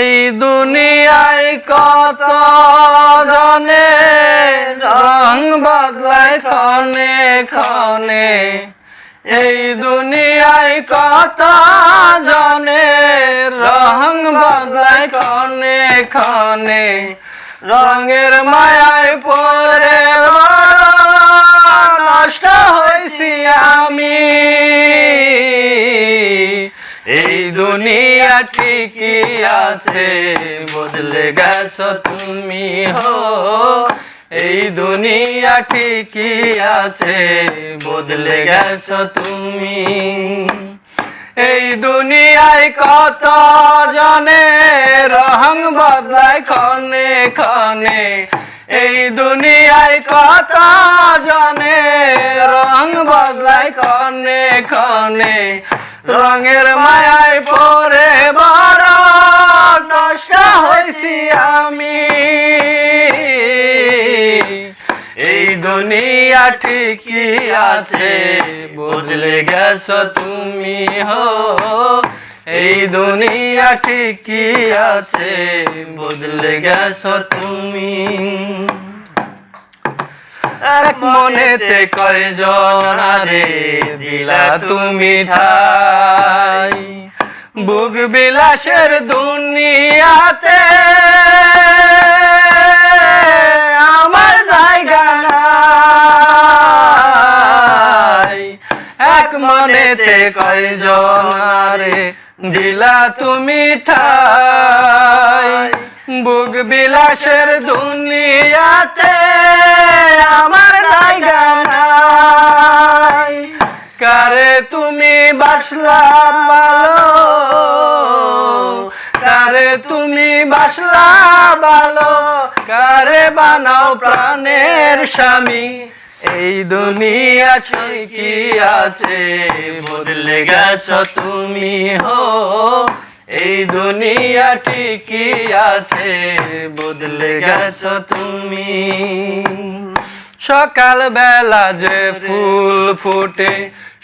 এই দুনিয়ায় কত জনে রং বদলায় ক্ষণে ক্ষণে, এই দুনিয়ায় কত জনে রং বদলায় ক্ষণে ক্ষণে, রঙের মায়ায় পড়ে নষ্ট হয়েছি আমি। এই দুনিয়া ঠিকই আছে, বদলে গেছো তুমি হো। এই দুনিয়া ঠিকই আছে, বদলে গেছো তুমি। এই দুনিয়ায় কত জনে রং বদলায় ক্ষণে ক্ষণে, এই দুনিয়ায় কত জনে রং বদলায় ক্ষণে ক্ষণে, রঙের মায়ায় পড়ে বড় নষ্ট হয়েছি আমি। এই দুনিয়া ঠিকই আছে, বদলে গেছো তুমি হো। এই দুনিয়া ঠিকই আছে, বদলে গেছো তুমি। এক মনেতে কয়জন রে দিলা তুমি ঠাই, বুক বিলাসের দুনিয়াতে আমার জায়গা নাই। এক মনেতে কয়জন রে দিলা তুমি ঠাই, বুক বিলাসের দুনিয়াতে আমার জায়গা নাই। কারে তুমি বাসলা ভালো, কারে তুমি বাসলা ভালো, কারে বানাও প্রাণের স্বামী। এই দুনিয়া ঠিকই আছে, বদলে গেছো তুমি হো। এই দুনিয়া ঠিকই আছে, বদলে গেছো তুমি। সকাল বেলা যে ফুল ফুটে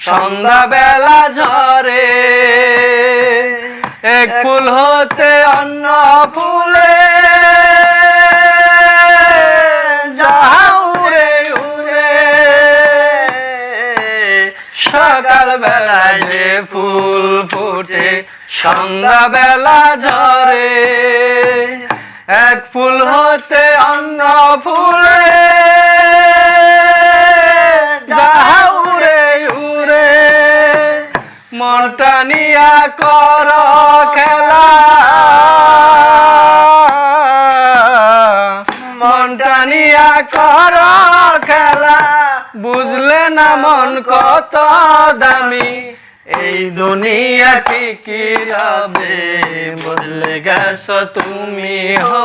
সন্ধ্যা বেলা ঝরে, এক ফুল হতে অন্য ফুলে উড়ে উড়ে। সকাল বেলা যে ফুল ফুটে সন্ধ্যা বেলা ঝরে, এক ফুল হতে অন্য ফুলে উড়ে উড়ে। মনটা নিয়া কর খেলা, মনটা নিয়া কর খেলা, বুঝলে না মন কত দামি। এই দুনিয়া ঠিকই আছে, বদলে গেছো তুমি হো।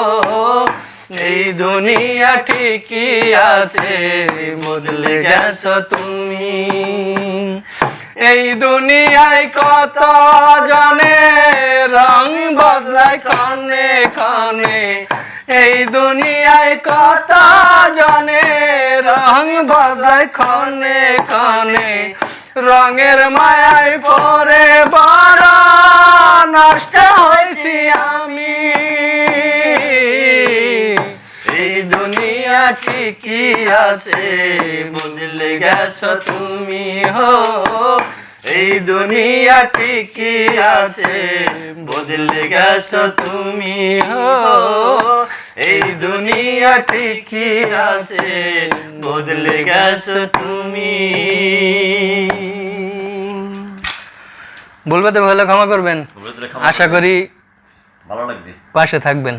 এই দুনিয়া ঠিকই আছে, বদলে গেছো তুমি। এই দুনিয়ায় কত জনে রং বদলায় ক্ষণে ক্ষণে, এই দুনিয়ায় কত জনে রং বদলায় ক্ষণে ক্ষণে, রঙের মায়ায় পড়ে বড় নষ্ট হয়েছি আমি। এই দুনিয়া ঠিকই আছে, বদলে গেছো তুমি হো। এই দুনিয়া ঠিকই আছে, বদলে গেছো তুমি হো। এই দুনিয়া ঠিকই আছে, বদলে গেছো তুমি। বলবে তো ভালো ক্ষমা করবেন, আশা করি ভালো লাগবে, পাশে থাকবেন।